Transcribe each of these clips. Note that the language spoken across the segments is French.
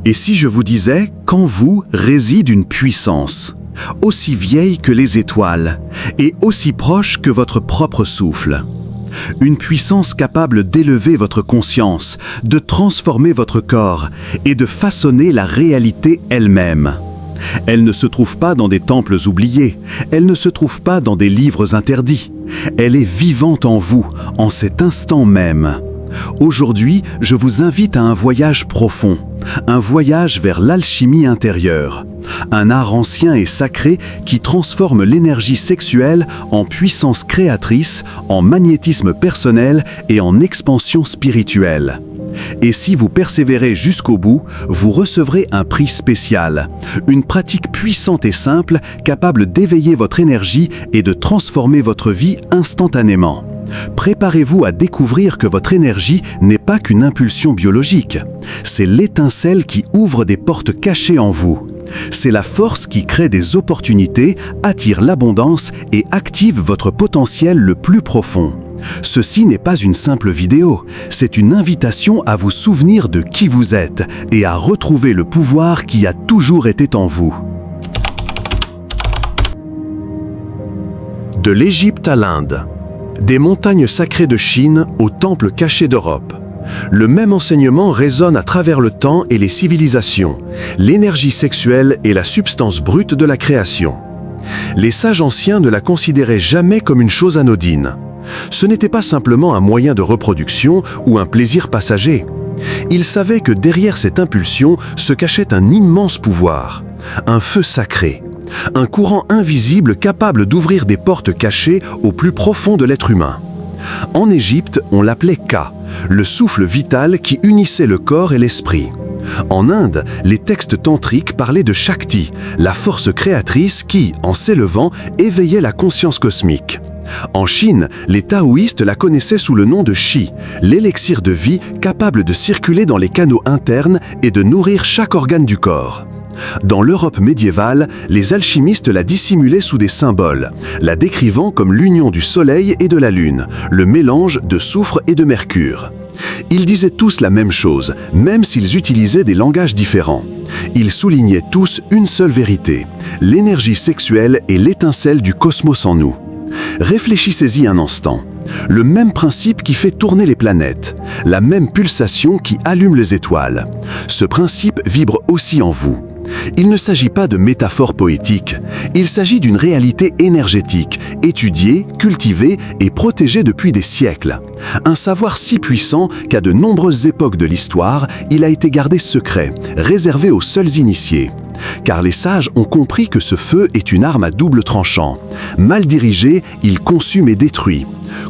Et si je vous disais qu'en vous réside une puissance, aussi vieille que les étoiles et aussi proche que votre propre souffle? Une puissance capable d'élever votre conscience, de transformer votre corps et de façonner la réalité elle-même. Elle ne se trouve pas dans des temples oubliés, elle ne se trouve pas dans des livres interdits. Elle est vivante en vous, en cet instant même. Aujourd'hui, je vous invite à un voyage profond, un voyage vers l'alchimie intérieure, un art ancien et sacré qui transforme l'énergie sexuelle en puissance créatrice, en magnétisme personnel et en expansion spirituelle. Et si vous persévérez jusqu'au bout, vous recevrez un prix spécial, une pratique puissante et simple capable d'éveiller votre énergie et de transformer votre vie instantanément. Préparez-vous à découvrir que votre énergie n'est pas qu'une impulsion biologique. C'est l'étincelle qui ouvre des portes cachées en vous. C'est la force qui crée des opportunités, attire l'abondance et active votre potentiel le plus profond. Ceci n'est pas une simple vidéo, c'est une invitation à vous souvenir de qui vous êtes et à retrouver le pouvoir qui a toujours été en vous. De l'Égypte à l'Inde, des montagnes sacrées de Chine aux temples cachés d'Europe. Le même enseignement résonne à travers le temps et les civilisations. L'énergie sexuelle est la substance brute de la création. Les sages anciens ne la considéraient jamais comme une chose anodine. Ce n'était pas simplement un moyen de reproduction ou un plaisir passager. Ils savaient que derrière cette impulsion se cachait un immense pouvoir, un feu sacré, un courant invisible capable d'ouvrir des portes cachées au plus profond de l'être humain. En Égypte, on l'appelait Ka, le souffle vital qui unissait le corps et l'esprit. En Inde, les textes tantriques parlaient de Shakti, la force créatrice qui, en s'élevant, éveillait la conscience cosmique. En Chine, les taoïstes la connaissaient sous le nom de Qi, l'élixir de vie capable de circuler dans les canaux internes et de nourrir chaque organe du corps. Dans l'Europe médiévale, les alchimistes la dissimulaient sous des symboles, la décrivant comme l'union du soleil et de la lune, le mélange de soufre et de mercure. Ils disaient tous la même chose, même s'ils utilisaient des langages différents. Ils soulignaient tous une seule vérité, l'énergie sexuelle est l'étincelle du cosmos en nous. Réfléchissez-y un instant. Le même principe qui fait tourner les planètes, la même pulsation qui allume les étoiles. Ce principe vibre aussi en vous. Il ne s'agit pas de métaphores poétiques, il s'agit d'une réalité énergétique, étudiée, cultivée et protégée depuis des siècles. Un savoir si puissant qu'à de nombreuses époques de l'histoire, il a été gardé secret, réservé aux seuls initiés. Car les sages ont compris que ce feu est une arme à double tranchant. Mal dirigé, il consume et détruit.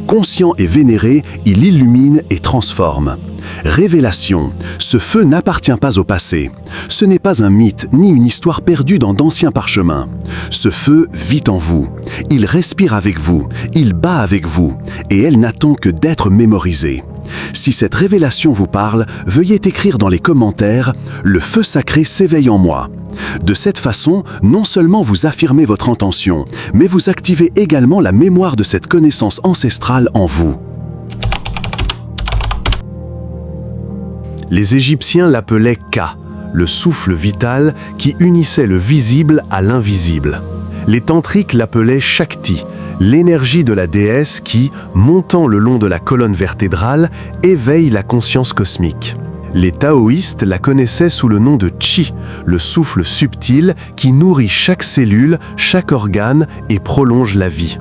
Conscient et vénéré, il illumine et transforme. Révélation, ce feu n'appartient pas au passé. Ce n'est pas un mythe ni une histoire perdue dans d'anciens parchemins. Ce feu vit en vous. Il respire avec vous, il bat avec vous, et elle n'attend que d'être mémorisée. Si cette révélation vous parle, veuillez écrire dans les commentaires « Le feu sacré s'éveille en moi ». De cette façon, non seulement vous affirmez votre intention, mais vous activez également la mémoire de cette connaissance ancestrale en vous. Les Égyptiens l'appelaient Ka, le souffle vital qui unissait le visible à l'invisible. Les tantriques l'appelaient Shakti, l'énergie de la déesse qui, montant le long de la colonne vertébrale, éveille la conscience cosmique. Les taoïstes la connaissaient sous le nom de Qi, le souffle subtil qui nourrit chaque cellule, chaque organe et prolonge la vie.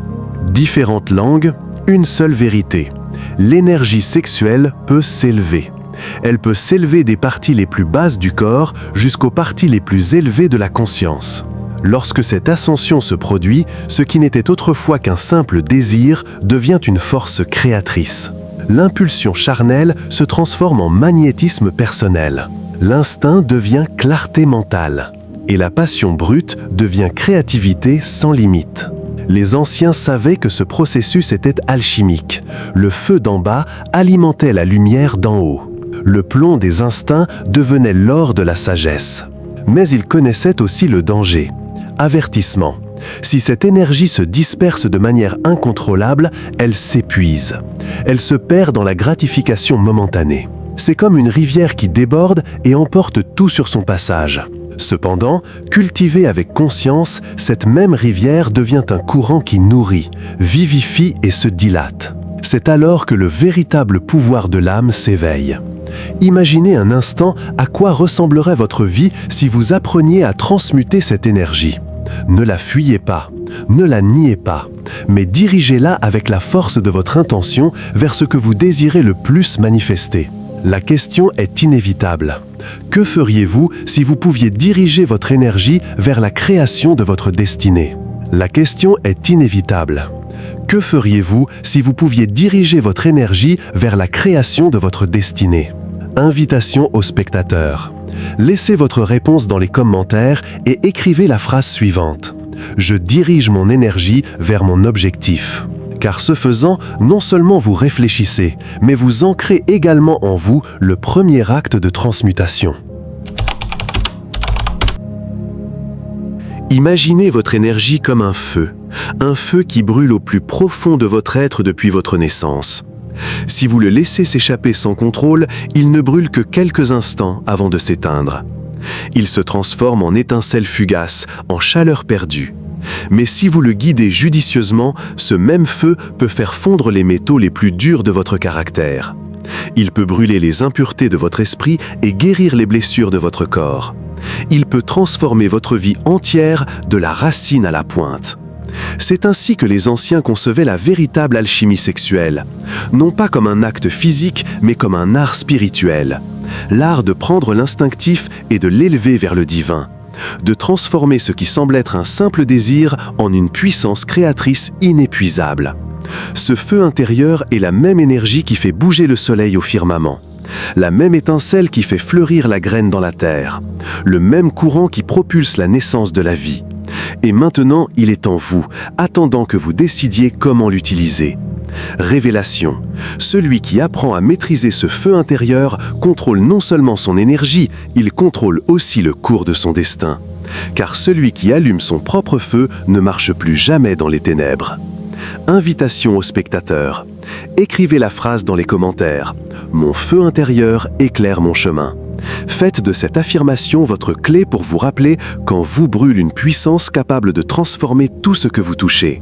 Différentes langues, une seule vérité. L'énergie sexuelle peut s'élever. Elle peut s'élever des parties les plus basses du corps jusqu'aux parties les plus élevées de la conscience. Lorsque cette ascension se produit, ce qui n'était autrefois qu'un simple désir devient une force créatrice. L'impulsion charnelle se transforme en magnétisme personnel. L'instinct devient clarté mentale. Et la passion brute devient créativité sans limite. Les anciens savaient que ce processus était alchimique. Le feu d'en bas alimentait la lumière d'en haut. Le plomb des instincts devenait l'or de la sagesse. Mais ils connaissaient aussi le danger. Avertissement. Si cette énergie se disperse de manière incontrôlable, elle s'épuise. Elle se perd dans la gratification momentanée. C'est comme une rivière qui déborde et emporte tout sur son passage. Cependant, cultivée avec conscience, cette même rivière devient un courant qui nourrit, vivifie et se dilate. C'est alors que le véritable pouvoir de l'âme s'éveille. Imaginez un instant à quoi ressemblerait votre vie si vous appreniez à transmuter cette énergie. Ne la fuyez pas, ne la niez pas, mais dirigez-la avec la force de votre intention vers ce que vous désirez le plus manifester. La question est inévitable. Que feriez-vous si vous pouviez diriger votre énergie vers la création de votre destinée? La question est inévitable. Que feriez-vous si vous pouviez diriger votre énergie vers la création de votre destinée? Invitation aux spectateurs. Laissez votre réponse dans les commentaires et écrivez la phrase suivante. Je dirige mon énergie vers mon objectif. Car ce faisant, non seulement vous réfléchissez, mais vous ancrez également en vous le premier acte de transmutation. Imaginez votre énergie comme un feu qui brûle au plus profond de votre être depuis votre naissance. Si vous le laissez s'échapper sans contrôle, il ne brûle que quelques instants avant de s'éteindre. Il se transforme en étincelle fugace, en chaleur perdue. Mais si vous le guidez judicieusement, ce même feu peut faire fondre les métaux les plus durs de votre caractère. Il peut brûler les impuretés de votre esprit et guérir les blessures de votre corps. Il peut transformer votre vie entière de la racine à la pointe. C'est ainsi que les anciens concevaient la véritable alchimie sexuelle, non pas comme un acte physique, mais comme un art spirituel. L'art de prendre l'instinctif et de l'élever vers le divin, de transformer ce qui semble être un simple désir en une puissance créatrice inépuisable. Ce feu intérieur est la même énergie qui fait bouger le soleil au firmament, la même étincelle qui fait fleurir la graine dans la terre, le même courant qui propulse la naissance de la vie. Et maintenant, il est en vous, attendant que vous décidiez comment l'utiliser. Révélation. Celui qui apprend à maîtriser ce feu intérieur contrôle non seulement son énergie, il contrôle aussi le cours de son destin. Car celui qui allume son propre feu ne marche plus jamais dans les ténèbres. Invitation aux spectateurs. Écrivez la phrase dans les commentaires. Mon feu intérieur éclaire mon chemin. Faites de cette affirmation votre clé pour vous rappeler quand vous brûle une puissance capable de transformer tout ce que vous touchez.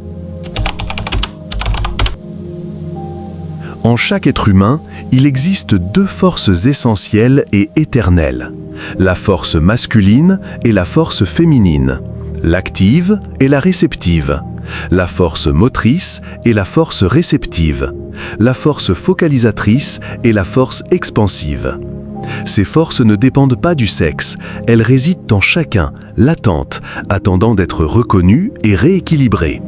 En chaque être humain, il existe deux forces essentielles et éternelles. La force masculine et la force féminine. L'active et la réceptive. La force motrice et la force réceptive. La force focalisatrice et la force expansive. Ces forces ne dépendent pas du sexe, elles résident en chacun, latentes, attendant d'être reconnues et rééquilibrées.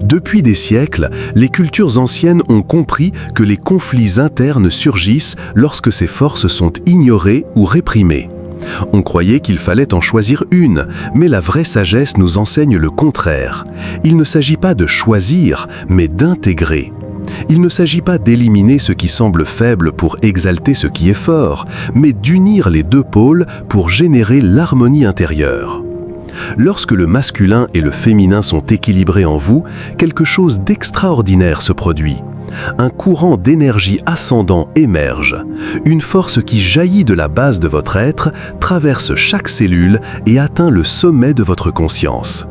Depuis des siècles, les cultures anciennes ont compris que les conflits internes surgissent lorsque ces forces sont ignorées ou réprimées. On croyait qu'il fallait en choisir une, mais la vraie sagesse nous enseigne le contraire. Il ne s'agit pas de choisir, mais d'intégrer. Il ne s'agit pas d'éliminer ce qui semble faible pour exalter ce qui est fort, mais d'unir les deux pôles pour générer l'harmonie intérieure. Lorsque le masculin et le féminin sont équilibrés en vous, quelque chose d'extraordinaire se produit. Un courant d'énergie ascendant émerge, une force qui jaillit de la base de votre être, traverse chaque cellule et atteint le sommet de votre conscience.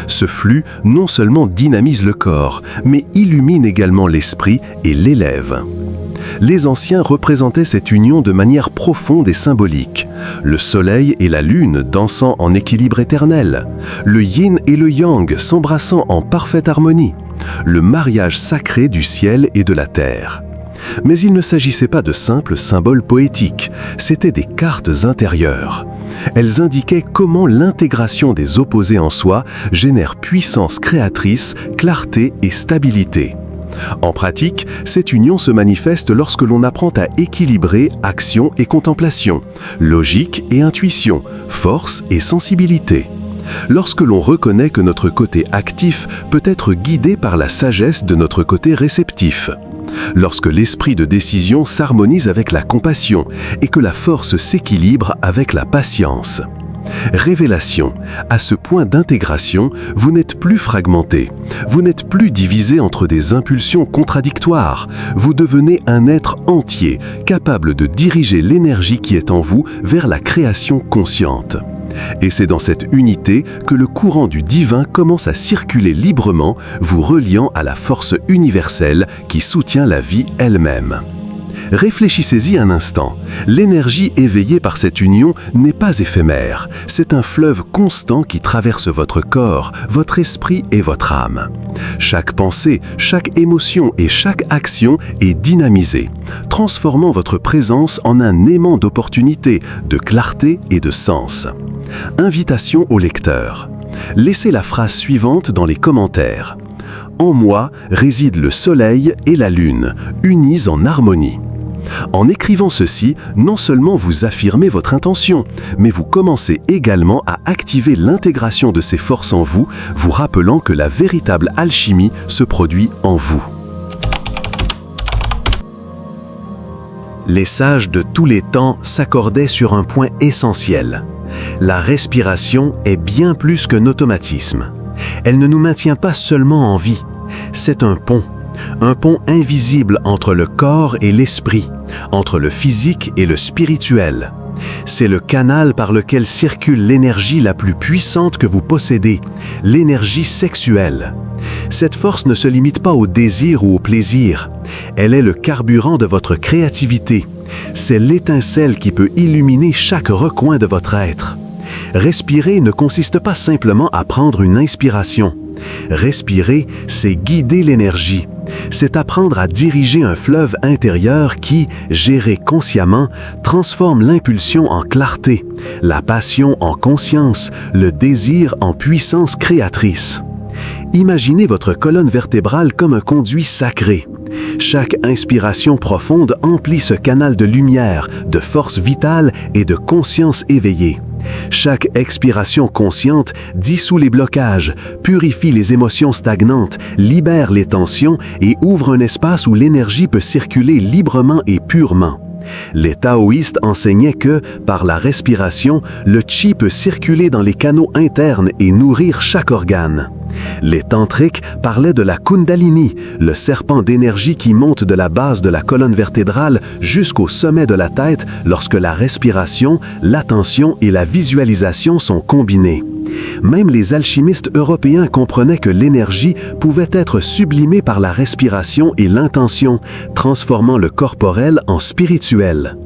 Ce flux non seulement dynamise le corps, mais illumine également l'esprit et l'élève. Les anciens représentaient cette union de manière profonde et symbolique. Le soleil et la lune dansant en équilibre éternel, le yin et le yang s'embrassant en parfaite harmonie, le mariage sacré du ciel et de la terre. Mais il ne s'agissait pas de simples symboles poétiques, c'étaient des cartes intérieures. Elles indiquaient comment l'intégration des opposés en soi génère puissance créatrice, clarté et stabilité. En pratique, cette union se manifeste lorsque l'on apprend à équilibrer action et contemplation, logique et intuition, force et sensibilité. Lorsque l'on reconnaît que notre côté actif peut être guidé par la sagesse de notre côté réceptif. Lorsque l'esprit de décision s'harmonise avec la compassion et que la force s'équilibre avec la patience. Révélation. À ce point d'intégration, vous n'êtes plus fragmenté. Vous n'êtes plus divisé entre des impulsions contradictoires. Vous devenez un être entier, capable de diriger l'énergie qui est en vous vers la création consciente. Et c'est dans cette unité que le courant du divin commence à circuler librement, vous reliant à la force universelle qui soutient la vie elle-même. Réfléchissez-y un instant. L'énergie éveillée par cette union n'est pas éphémère. C'est un fleuve constant qui traverse votre corps, votre esprit et votre âme. Chaque pensée, chaque émotion et chaque action est dynamisée, transformant votre présence en un aimant d'opportunité, de clarté et de sens. Invitation au lecteur. Laissez la phrase suivante dans les commentaires. En moi réside le soleil et la lune, unis en harmonie. En écrivant ceci, non seulement vous affirmez votre intention, mais vous commencez également à activer l'intégration de ces forces en vous, vous rappelant que la véritable alchimie se produit en vous. Les sages de tous les temps s'accordaient sur un point essentiel. La respiration est bien plus qu'un automatisme. Elle ne nous maintient pas seulement en vie, c'est un pont invisible entre le corps et l'esprit, entre le physique et le spirituel. C'est le canal par lequel circule l'énergie la plus puissante que vous possédez, l'énergie sexuelle. Cette force ne se limite pas au désir ou au plaisir. Elle est le carburant de votre créativité. C'est l'étincelle qui peut illuminer chaque recoin de votre être. Respirer ne consiste pas simplement à prendre une inspiration. Respirer, c'est guider l'énergie. C'est apprendre à diriger un fleuve intérieur qui, géré consciemment, transforme l'impulsion en clarté, la passion en conscience, le désir en puissance créatrice. Imaginez votre colonne vertébrale comme un conduit sacré. Chaque inspiration profonde emplit ce canal de lumière, de force vitale et de conscience éveillée. Chaque expiration consciente dissout les blocages, purifie les émotions stagnantes, libère les tensions et ouvre un espace où l'énergie peut circuler librement et purement. Les taoïstes enseignaient que, par la respiration, le chi peut circuler dans les canaux internes et nourrir chaque organe. Les tantriques parlaient de la Kundalini, le serpent d'énergie qui monte de la base de la colonne vertébrale jusqu'au sommet de la tête lorsque la respiration, l'attention et la visualisation sont combinées. Même les alchimistes européens comprenaient que l'énergie pouvait être sublimée par la respiration et l'intention, transformant le corporel en spirituel.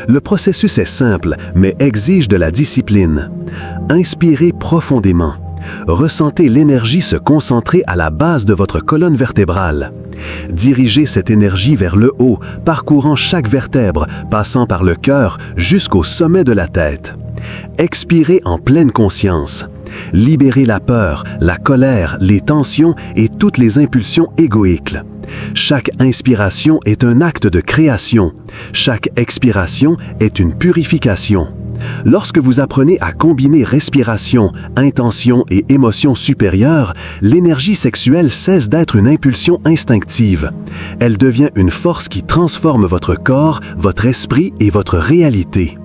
Le processus est simple, mais exige de la discipline. Inspirez profondément. Ressentez l'énergie se concentrer à la base de votre colonne vertébrale. Dirigez cette énergie vers le haut, parcourant chaque vertèbre, passant par le cœur jusqu'au sommet de la tête. Expirez en pleine conscience. Libérez la peur, la colère, les tensions et toutes les impulsions égoïques. Chaque inspiration est un acte de création. Chaque expiration est une purification. Lorsque vous apprenez à combiner respiration, intention et émotion supérieure, l'énergie sexuelle cesse d'être une impulsion instinctive. Elle devient une force qui transforme votre corps, votre esprit et votre réalité.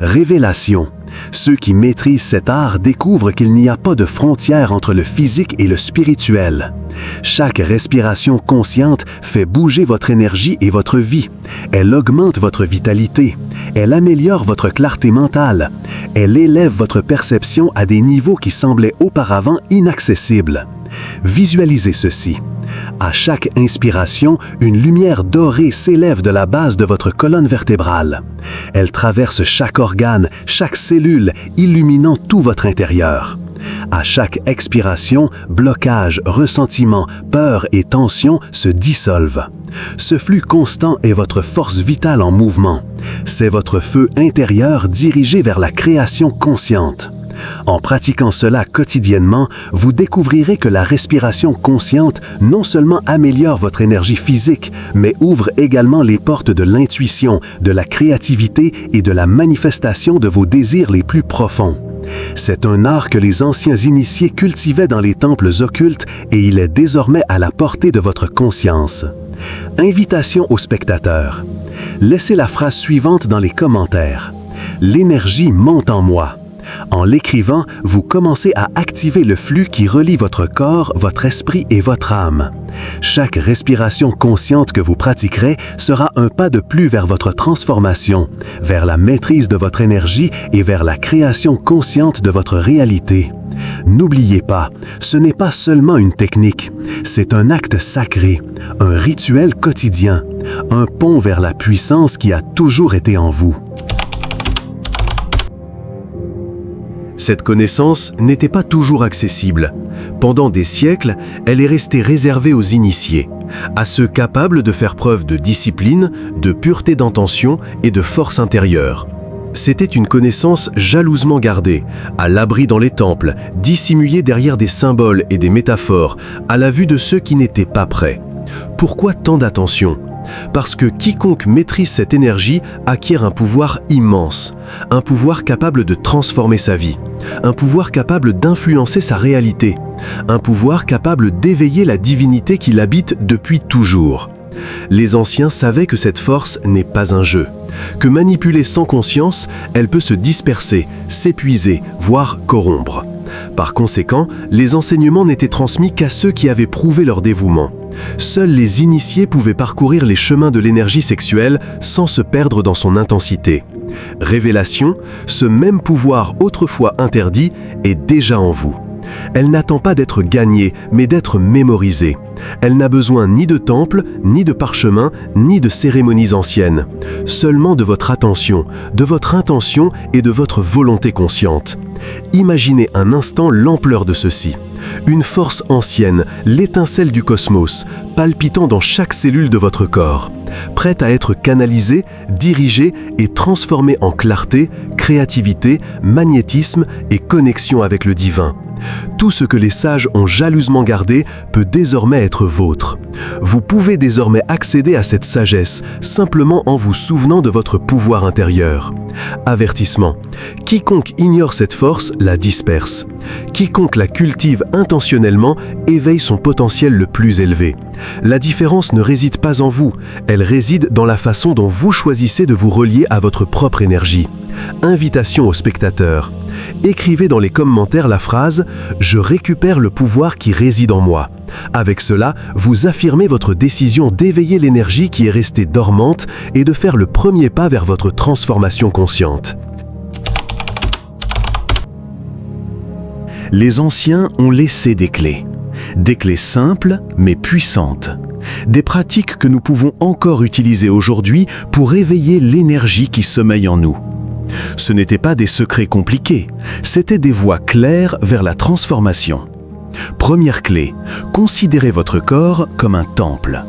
Révélation. Ceux qui maîtrisent cet art découvrent qu'il n'y a pas de frontière entre le physique et le spirituel. Chaque respiration consciente fait bouger votre énergie et votre vie. Elle augmente votre vitalité. Elle améliore votre clarté mentale. Elle élève votre perception à des niveaux qui semblaient auparavant inaccessibles. Visualisez ceci. À chaque inspiration, une lumière dorée s'élève de la base de votre colonne vertébrale. Elle traverse chaque organe, chaque cellule, illuminant tout votre intérieur. À chaque expiration, blocage, ressentiment, peur et tension se dissolvent. Ce flux constant est votre force vitale en mouvement. C'est votre feu intérieur dirigé vers la création consciente. En pratiquant cela quotidiennement, vous découvrirez que la respiration consciente non seulement améliore votre énergie physique, mais ouvre également les portes de l'intuition, de la créativité et de la manifestation de vos désirs les plus profonds. C'est un art que les anciens initiés cultivaient dans les temples occultes et il est désormais à la portée de votre conscience. Invitation aux spectateurs. Laissez la phrase suivante dans les commentaires. L'énergie monte en moi. En l'écrivant, vous commencez à activer le flux qui relie votre corps, votre esprit et votre âme. Chaque respiration consciente que vous pratiquerez sera un pas de plus vers votre transformation, vers la maîtrise de votre énergie et vers la création consciente de votre réalité. N'oubliez pas, ce n'est pas seulement une technique, c'est un acte sacré, un rituel quotidien, un pont vers la puissance qui a toujours été en vous. Cette connaissance n'était pas toujours accessible. Pendant des siècles, elle est restée réservée aux initiés, à ceux capables de faire preuve de discipline, de pureté d'intention et de force intérieure. C'était une connaissance jalousement gardée, à l'abri dans les temples, dissimulée derrière des symboles et des métaphores, à la vue de ceux qui n'étaient pas prêts. Pourquoi tant d'attention ? Parce que quiconque maîtrise cette énergie acquiert un pouvoir immense, un pouvoir capable de transformer sa vie, un pouvoir capable d'influencer sa réalité, un pouvoir capable d'éveiller la divinité qui l'habite depuis toujours. Les anciens savaient que cette force n'est pas un jeu, que manipulée sans conscience, elle peut se disperser, s'épuiser, voire corrompre. Par conséquent, les enseignements n'étaient transmis qu'à ceux qui avaient prouvé leur dévouement. Seuls les initiés pouvaient parcourir les chemins de l'énergie sexuelle sans se perdre dans son intensité. Révélation, ce même pouvoir autrefois interdit est déjà en vous. Elle n'attend pas d'être gagnée, mais d'être mémorisée. Elle n'a besoin ni de temple, ni de parchemin, ni de cérémonies anciennes. Seulement de votre attention, de votre intention et de votre volonté consciente. Imaginez un instant l'ampleur de ceci. Une force ancienne, l'étincelle du cosmos, palpitant dans chaque cellule de votre corps, prête à être canalisée, dirigée et transformée en clarté, créativité, magnétisme et connexion avec le divin. Tout ce que les sages ont jalousement gardé peut désormais être vôtre. Vous pouvez désormais accéder à cette sagesse simplement en vous souvenant de votre pouvoir intérieur. Avertissement. Quiconque ignore cette force la disperse. Quiconque la cultive intentionnellement éveille son potentiel le plus élevé. La différence ne réside pas en vous, elle réside dans la façon dont vous choisissez de vous relier à votre propre énergie. Invitation aux spectateurs. Écrivez dans les commentaires la phrase « Je récupère le pouvoir qui réside en moi ». Avec cela, vous affirmez votre décision d'éveiller l'énergie qui est restée dormante et de faire le premier pas vers votre transformation consciente. Les anciens ont laissé des clés simples mais puissantes. Des pratiques que nous pouvons encore utiliser aujourd'hui pour éveiller l'énergie qui sommeille en nous. Ce n'étaient pas des secrets compliqués, c'étaient des voies claires vers la transformation. Première clé, considérez votre corps comme un temple.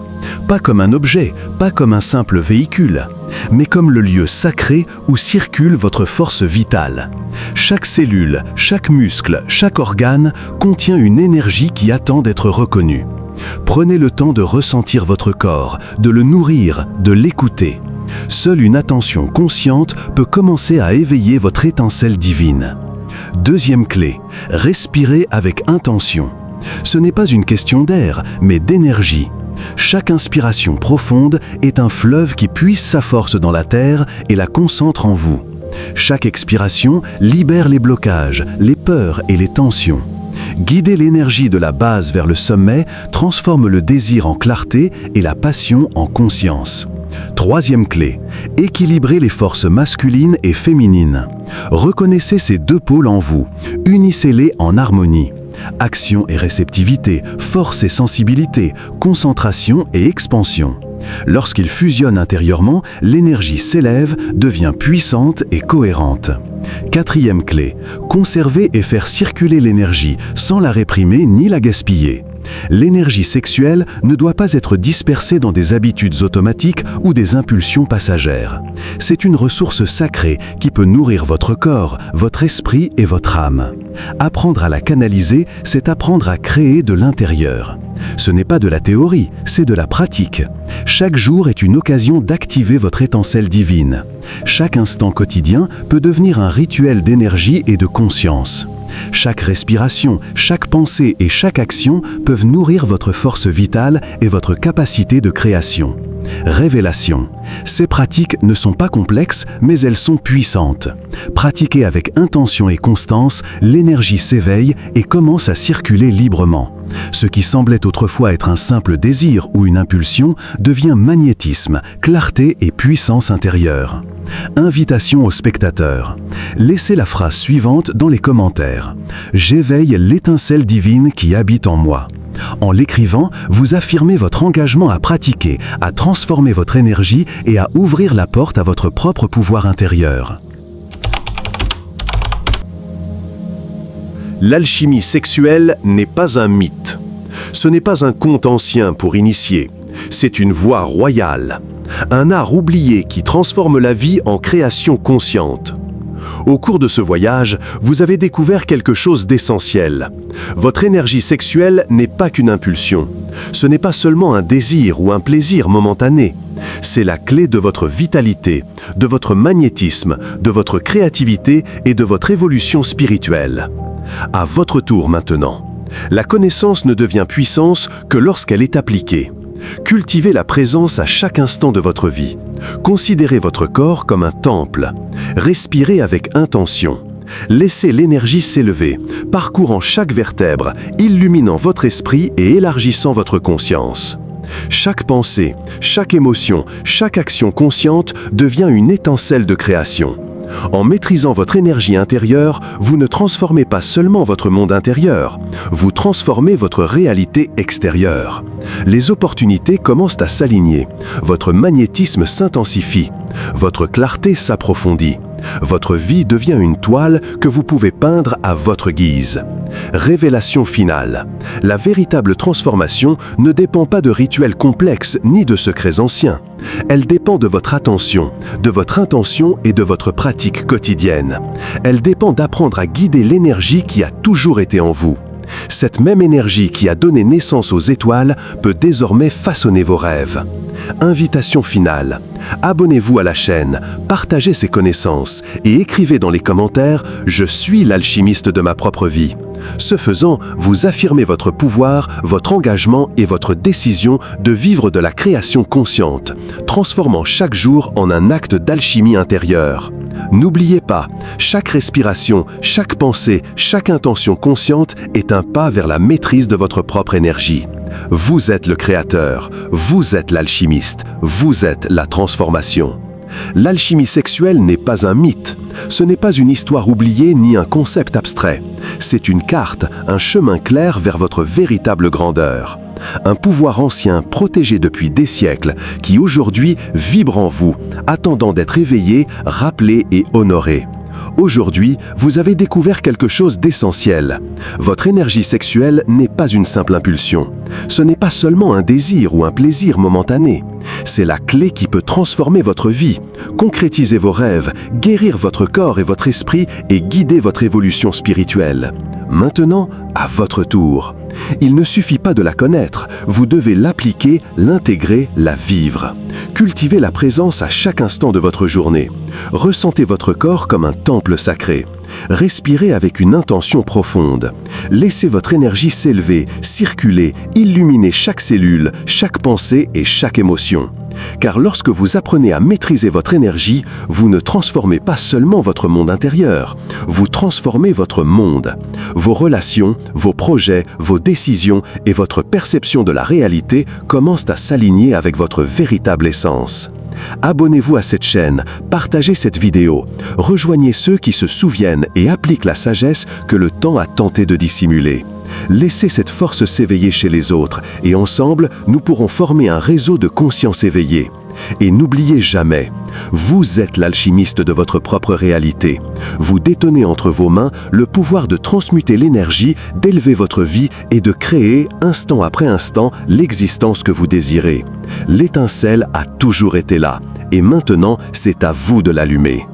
Pas comme un objet, pas comme un simple véhicule, mais comme le lieu sacré où circule votre force vitale. Chaque cellule, chaque muscle, chaque organe contient une énergie qui attend d'être reconnue. Prenez le temps de ressentir votre corps, de le nourrir, de l'écouter. Seule une attention consciente peut commencer à éveiller votre étincelle divine. Deuxième clé, respirez avec intention. Ce n'est pas une question d'air, mais d'énergie. Chaque inspiration profonde est un fleuve qui puise sa force dans la terre et la concentre en vous. Chaque expiration libère les blocages, les peurs et les tensions. Guider l'énergie de la base vers le sommet transforme le désir en clarté et la passion en conscience. Troisième clé, équilibrez les forces masculines et féminines. Reconnaissez ces deux pôles en vous, unissez-les en harmonie. Action et réceptivité, force et sensibilité, concentration et expansion. Lorsqu'ils fusionnent intérieurement, l'énergie s'élève, devient puissante et cohérente. Quatrième clé, conserver et faire circuler l'énergie sans la réprimer ni la gaspiller. L'énergie sexuelle ne doit pas être dispersée dans des habitudes automatiques ou des impulsions passagères. C'est une ressource sacrée qui peut nourrir votre corps, votre esprit et votre âme. Apprendre à la canaliser, c'est apprendre à créer de l'intérieur. Ce n'est pas de la théorie, c'est de la pratique. Chaque jour est une occasion d'activer votre étincelle divine. Chaque instant quotidien peut devenir un rituel d'énergie et de conscience. Chaque respiration, chaque pensée et chaque action peuvent nourrir votre force vitale et votre capacité de création. Révélation. Ces pratiques ne sont pas complexes, mais elles sont puissantes. Pratiquées avec intention et constance, l'énergie s'éveille et commence à circuler librement. Ce qui semblait autrefois être un simple désir ou une impulsion devient magnétisme, clarté et puissance intérieure. Invitation aux spectateurs. Laissez la phrase suivante dans les commentaires. « J'éveille l'étincelle divine qui habite en moi ». En l'écrivant, vous affirmez votre engagement à pratiquer, à transformer votre énergie et à ouvrir la porte à votre propre pouvoir intérieur. L'alchimie sexuelle n'est pas un mythe. Ce n'est pas un conte ancien pour initier. C'est une voie royale. Un art oublié qui transforme la vie en création consciente. Au cours de ce voyage, vous avez découvert quelque chose d'essentiel. Votre énergie sexuelle n'est pas qu'une impulsion. Ce n'est pas seulement un désir ou un plaisir momentané. C'est la clé de votre vitalité, de votre magnétisme, de votre créativité et de votre évolution spirituelle. À votre tour maintenant. La connaissance ne devient puissance que lorsqu'elle est appliquée. Cultivez la présence à chaque instant de votre vie. Considérez votre corps comme un temple. Respirez avec intention. Laissez l'énergie s'élever, parcourant chaque vertèbre, illuminant votre esprit et élargissant votre conscience. Chaque pensée, chaque émotion, chaque action consciente devient une étincelle de création. En maîtrisant votre énergie intérieure, vous ne transformez pas seulement votre monde intérieur, vous transformez votre réalité extérieure. Les opportunités commencent à s'aligner, votre magnétisme s'intensifie, votre clarté s'approfondit. Votre vie devient une toile que vous pouvez peindre à votre guise. Révélation finale. La véritable transformation ne dépend pas de rituels complexes ni de secrets anciens. Elle dépend de votre attention, de votre intention et de votre pratique quotidienne. Elle dépend d'apprendre à guider l'énergie qui a toujours été en vous. Cette même énergie qui a donné naissance aux étoiles peut désormais façonner vos rêves. Invitation finale. Abonnez-vous à la chaîne, partagez ces connaissances et écrivez dans les commentaires « Je suis l'alchimiste de ma propre vie ». Ce faisant, vous affirmez votre pouvoir, votre engagement et votre décision de vivre de la création consciente, transformant chaque jour en un acte d'alchimie intérieure. N'oubliez pas, chaque respiration, chaque pensée, chaque intention consciente est un pas vers la maîtrise de votre propre énergie. Vous êtes le créateur, vous êtes l'alchimiste, vous êtes la transformation. L'alchimie sexuelle n'est pas un mythe, ce n'est pas une histoire oubliée ni un concept abstrait. C'est une carte, un chemin clair vers votre véritable grandeur. Un pouvoir ancien protégé depuis des siècles qui aujourd'hui vibre en vous, attendant d'être éveillé, rappelé et honoré. Aujourd'hui, vous avez découvert quelque chose d'essentiel. Votre énergie sexuelle n'est pas une simple impulsion. Ce n'est pas seulement un désir ou un plaisir momentané. C'est la clé qui peut transformer votre vie, concrétiser vos rêves, guérir votre corps et votre esprit et guider votre évolution spirituelle. Maintenant, à votre tour. Il ne suffit pas de la connaître, vous devez l'appliquer, l'intégrer, la vivre. Cultivez la présence à chaque instant de votre journée. Ressentez votre corps comme un temple sacré. Respirez avec une intention profonde. Laissez votre énergie s'élever, circuler, illuminer chaque cellule, chaque pensée et chaque émotion. Car lorsque vous apprenez à maîtriser votre énergie, vous ne transformez pas seulement votre monde intérieur, vous transformez votre monde. Vos relations, vos projets, vos décisions et votre perception de la réalité commencent à s'aligner avec votre véritable essence. Abonnez-vous à cette chaîne, partagez cette vidéo, rejoignez ceux qui se souviennent et appliquent la sagesse que le temps a tenté de dissimuler. Laissez cette force s'éveiller chez les autres et ensemble, nous pourrons former un réseau de conscience éveillée. Et n'oubliez jamais, vous êtes l'alchimiste de votre propre réalité. Vous détenez entre vos mains le pouvoir de transmuter l'énergie, d'élever votre vie et de créer, instant après instant, l'existence que vous désirez. L'étincelle a toujours été là et maintenant, c'est à vous de l'allumer.